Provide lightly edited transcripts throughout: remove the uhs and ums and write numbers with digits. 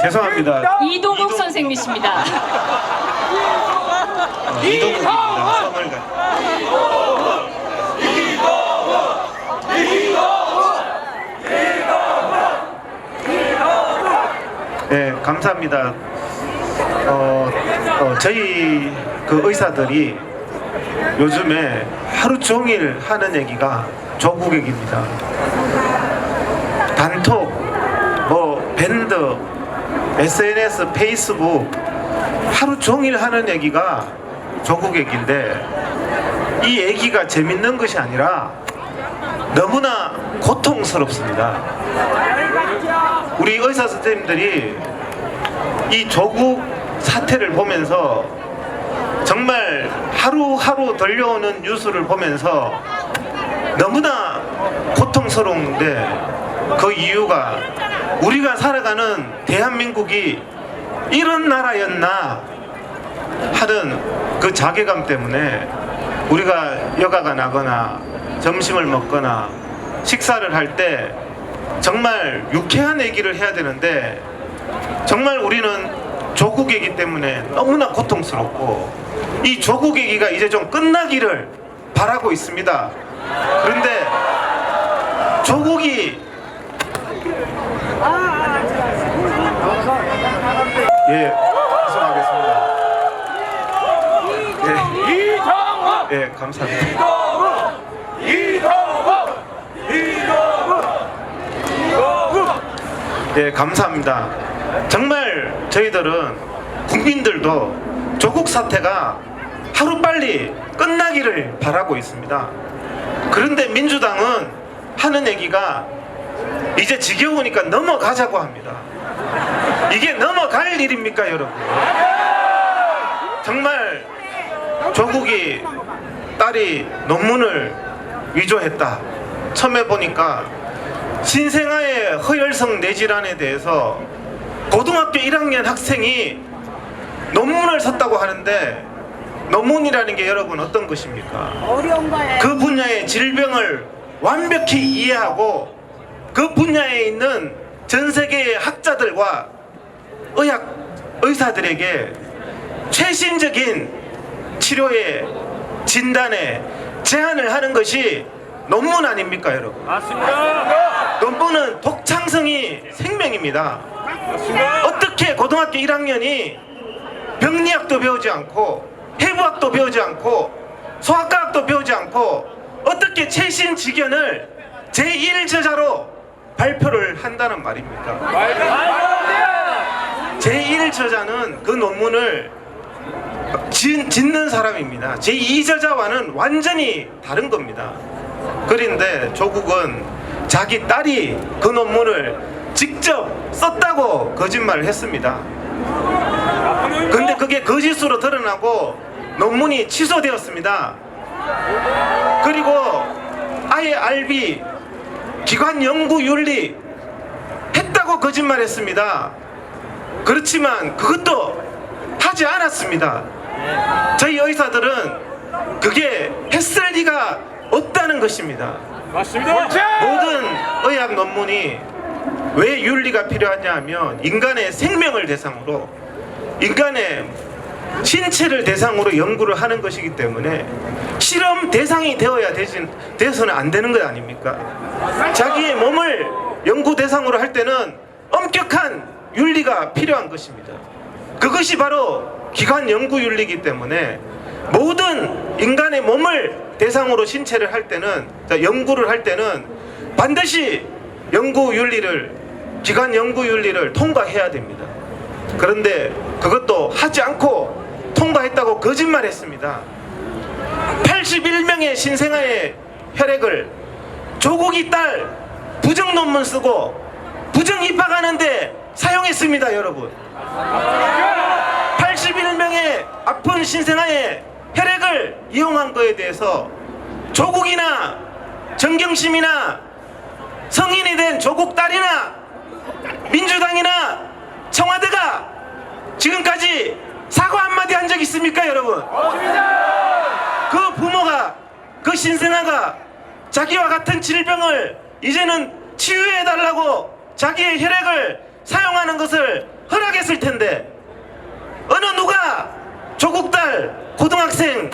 죄송합니다. 이동욱 선생님이십니다. 이동욱입니다. 네, 감사합니다. 저희 그 의사들이 요즘에 하루 종일 하는 얘기가 조국 얘기입니다. 단톡, 밴드, SNS, 페이스북 하루 종일 하는 얘기가 조국 얘기인데 이 얘기가 재밌는 것이 아니라 너무나 고통스럽습니다. 우리 의사 선생님들이 이 조국 사태를 보면서 정말 하루하루 들려오는 뉴스를 보면서 너무나 고통스러운데 그 이유가 우리가 살아가는 대한민국이 이런 나라였나 하는 그 자괴감 때문에 우리가 여가가 나거나 점심을 먹거나 식사를 할 때 정말 유쾌한 얘기를 해야 되는데 정말 우리는 조국 얘기 때문에 너무나 고통스럽고 이 조국 얘기가 이제 좀 끝나기를 바라고 있습니다. 그런데 조국이 죄송하겠습니다. 감사합니다. 감사합니다. 정말 저희들은 국민들도 조국 사태가 하루빨리 끝나기를 바라고 있습니다. 그런데 민주당은 하는 얘기가 이제 지겨우니까 넘어가자고 합니다. 이게 넘어갈 일입니까, 여러분? 정말 조국이 딸이 논문을 위조했다. 처음에 보니까 신생아의 허혈성 뇌질환에 대해서 고등학교 1학년 학생이 논문을 썼다고 하는데 논문이라는 게 여러분 어떤 것입니까? 어려운 거예요. 그 분야의 질병을 완벽히 이해하고 그 분야에 있는 전 세계의 학자들과 의사들에게 최신적인 치료에 진단에 제안을 하는 것이 논문 아닙니까, 여러분? 맞습니다. 논문은 독창성이 생명입니다. 어떻게 고등학교 1학년이 병리학도 배우지 않고 해부학도 배우지 않고 소아과학도 배우지 않고 어떻게 최신 지견을 제1저자로 발표를 한다는 말입니까? 제1저자는 그 논문을 짓는 사람입니다. 제2저자와는 완전히 다른 겁니다. 그런데 조국은 자기 딸이 그 논문을 직접 썼다고 거짓말을 했습니다. 근데 그게 거짓으로 드러나고 논문이 취소되었습니다. 그리고 IRB 기관 연구 윤리 했다고 거짓말했습니다. 그렇지만 그것도 하지 않았습니다. 저희 의사들은 그게 했을 리가 없다는 것입니다. 맞습니다. 모든 의학 논문이 왜 윤리가 필요하냐 하면 인간의 생명을 대상으로 인간의 신체를 대상으로 연구를 하는 것이기 때문에 실험 대상이 되어서는 안 되는 것 아닙니까? 자기의 몸을 연구 대상으로 할 때는 엄격한 윤리가 필요한 것입니다. 그것이 바로 기관 연구 윤리이기 때문에 모든 인간의 몸을 대상으로 신체를 할 때는 연구를 할 때는 반드시 기관 연구 윤리를 통과해야 됩니다. 그런데 그것도 하지 않고 통과했다고 거짓말했습니다. 81명의 신생아의 혈액을 조국이 딸 부정 논문 쓰고 부정 입학하는데 사용했습니다, 여러분. 81명의 아픈 신생아의 혈액을 이용한 거에 대해서 조국이나 정경심이나 성인이 된 조국 딸이나 민주당이나 청와대가 지금까지 사과 한마디 한 적 있습니까, 여러분? 그 부모가 그 신생아가 자기와 같은 질병을 이제는 치유해달라고 자기의 혈액을 사용하는 것을 허락했을 텐데 어느 누가 조국 딸 고등학생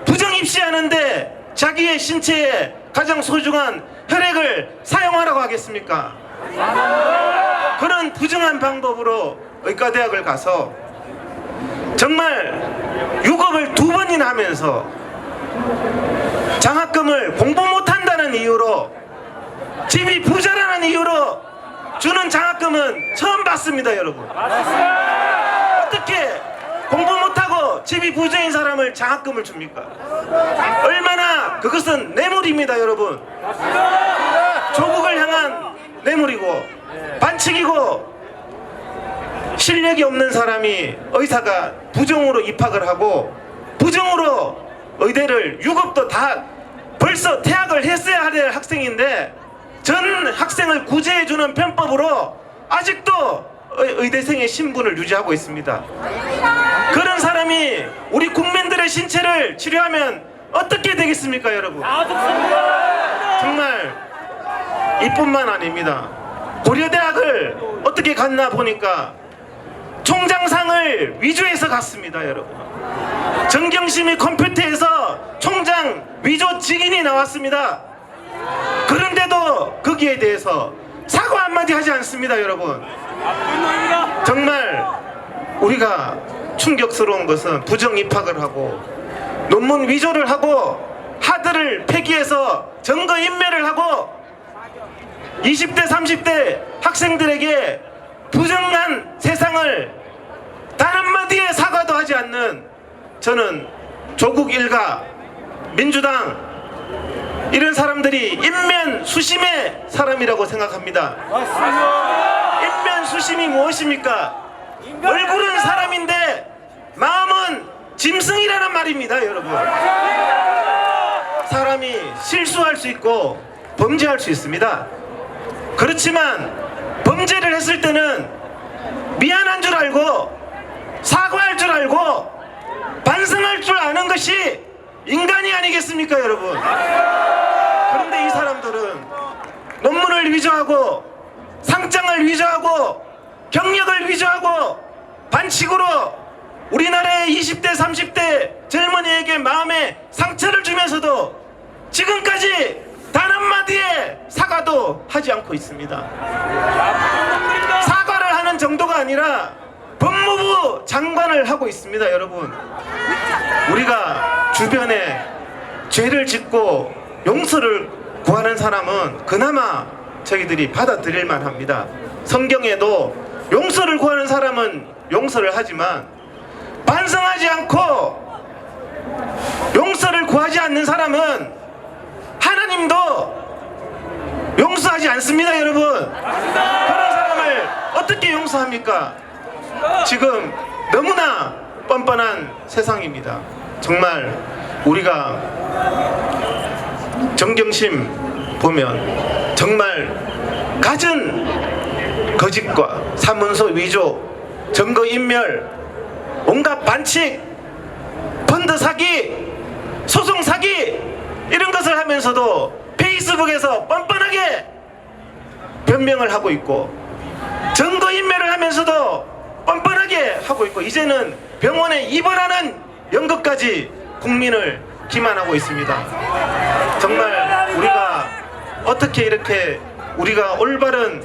부정 입시하는데 자기의 신체에 가장 소중한 혈액을 사용하라고 하겠습니까? 그런 부정한 방법으로 의과대학을 가서 정말 유급을 2번이나 하면서 장학금을 공부 못한다는 이유로 집이 부자라는 이유로 주는 장학금은 처음 봤습니다, 여러분. 어떻게 공부 못하고 집이 부자인 사람을 장학금을 줍니까? 얼마나 그것은 뇌물입니다, 여러분. 조국을 향한 뇌물이고 반칙이고, 실력이 없는 사람이 의사가 부정으로 입학을 하고 부정으로 의대를 유급도 다 벌써 퇴학을 했어야 할 학생인데 전 학생을 구제해주는 편법으로 아직도 의대생의 신분을 유지하고 있습니다. 그런 사람이 우리 국민들의 신체를 치료하면 어떻게 되겠습니까, 여러분? 정말 이뿐만 아닙니다. 고려대학을 어떻게 갔나 보니까 총장상을 위조해서 갔습니다, 여러분. 정경심이 컴퓨터에서 총장 위조 직인이 나왔습니다. 그런데도 거기에 대해서 사과 한마디 하지 않습니다, 여러분. 정말 우리가 충격스러운 것은 부정 입학을 하고 논문 위조를 하고 하드를 폐기해서 증거 인멸을 하고 20대 30대 학생들에게 부정한 세상을 단 한마디의 사과도 하지 않는, 저는 조국 일가, 민주당 이런 사람들이 인면수심의 사람이라고 생각합니다. 인면수심이 무엇입니까? 얼굴은 사람인데 마음은 짐승이라는 말입니다, 여러분. 사람이 실수할 수 있고 범죄할 수 있습니다. 그렇지만 범죄를 했을 때는 미안한 줄 알고 사과할 줄 알고 반성할 줄 아는 것이 인간이 아니겠습니까, 여러분? 그런데 이 사람들은 논문을 위조하고 상장을 위조하고 경력을 위조하고 반칙으로 우리나라의 20대 30대 젊은이에게 마음에 상처를 주면서도 지금까지 단 한마디의 사과도 하지 않고 있습니다. 사과를 하는 정도가 아니라 법무부 장관을 하고 있습니다, 여러분. 우리가 주변에 죄를 짓고 용서를 구하는 사람은 그나마 저희들이 받아들일 만합니다. 성경에도 용서를 구하는 사람은 용서를 하지만 반성하지 않고 용서를 구하지 않는 사람은 하나님도 용서하지 않습니다, 여러분. 그런 사람을 어떻게 용서합니까? 지금 너무나 뻔뻔한 세상입니다. 정말 우리가 정경심 보면 정말 갖은 거짓과 사문서 위조, 증거 인멸, 온갖 반칙, 펀드 사기, 소송 사기 이런 것을 하면서도 페이스북에서 뻔뻔하게 변명을 하고 있고 증거 인멸을 하면서도 뻔뻔하게 하고 있고 이제는 병원에 입원하는 연극까지 국민을 기만하고 있습니다. 정말 우리가 어떻게 이렇게 우리가 올바른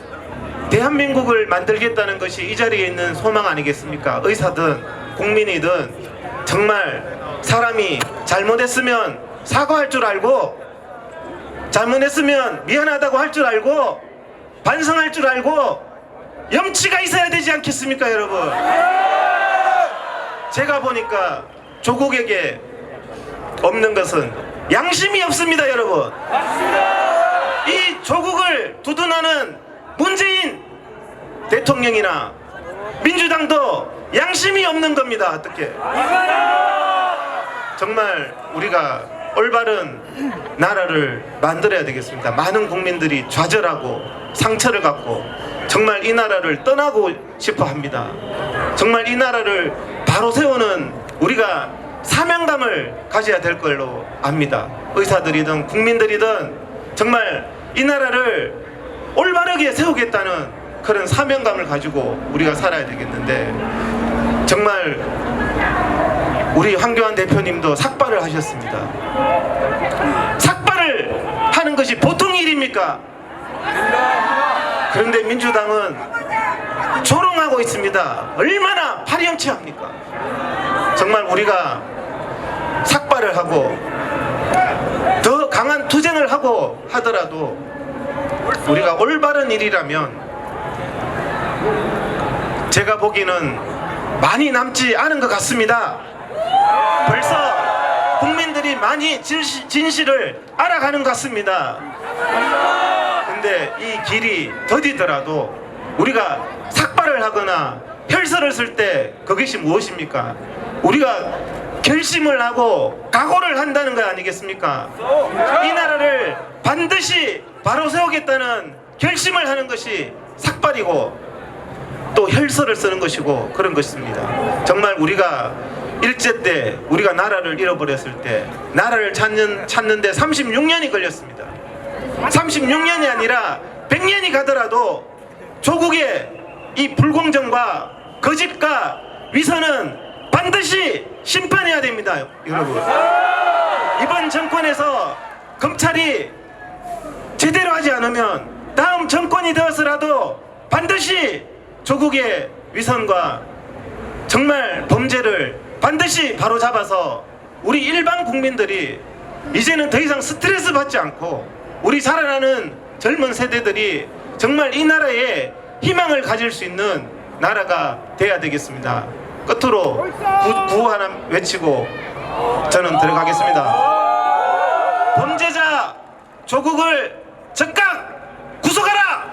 대한민국을 만들겠다는 것이 이 자리에 있는 소망 아니겠습니까? 의사든 국민이든 정말 사람이 잘못했으면 사과할 줄 알고 잘못했으면 미안하다고 할 줄 알고 반성할 줄 알고 염치가 있어야 되지 않겠습니까, 여러분? 제가 보니까 조국에게 없는 것은 양심이 없습니다, 여러분. 이 조국을 두둔하는 문재인 대통령이나 민주당도 양심이 없는 겁니다. 어떻게? 정말 우리가 올바른 나라를 만들어야 되겠습니다. 많은 국민들이 좌절하고 상처를 갖고 정말 이 나라를 떠나고 싶어 합니다. 정말 이 나라를 바로 세우는 우리가 사명감을 가져야 될 걸로 압니다. 의사들이든 국민들이든 정말 이 나라를 올바르게 세우겠다는 그런 사명감을 가지고 우리가 살아야 되겠는데, 정말 우리 황교안 대표님도 삭발을 하셨습니다. 삭발을 하는 것이 보통 일입니까? 그런데 민주당은 조롱하고 있습니다. 얼마나 파렴치합니까? 정말 우리가 삭발을 하고 더 강한 투쟁을 하고 하더라도 우리가 올바른 일이라면 제가 보기에는 많이 남지 않은 것 같습니다. 벌써 국민들이 많이 진실을 알아가는 것 같습니다. 근데 이 길이 더디더라도 우리가 삭발을 하거나 혈서를 쓸 때 그것이 무엇입니까? 우리가 결심을 하고 각오를 한다는 거 아니겠습니까? 이 나라를 반드시 바로 세우겠다는 결심을 하는 것이 삭발이고 또 혈서를 쓰는 것이고 그런 것입니다. 정말 우리가 일제 때 우리가 나라를 잃어버렸을 때 나라를 찾는데 36년이 걸렸습니다. 36년이 아니라 100년이 가더라도 조국의 이 불공정과 거짓과 위선은 반드시 심판해야 됩니다. 여러분, 이번 정권에서 검찰이 제대로 하지 않으면 다음 정권이 되어서라도 반드시 조국의 위선과 정말 범죄를 반드시 바로잡아서 우리 일반 국민들이 이제는 더 이상 스트레스 받지 않고 우리 살아나는 젊은 세대들이 정말 이 나라에 희망을 가질 수 있는 나라가 돼야 되겠습니다. 끝으로 구호 하나 외치고 저는 들어가겠습니다. 범죄자 조국을 즉각 구속하라!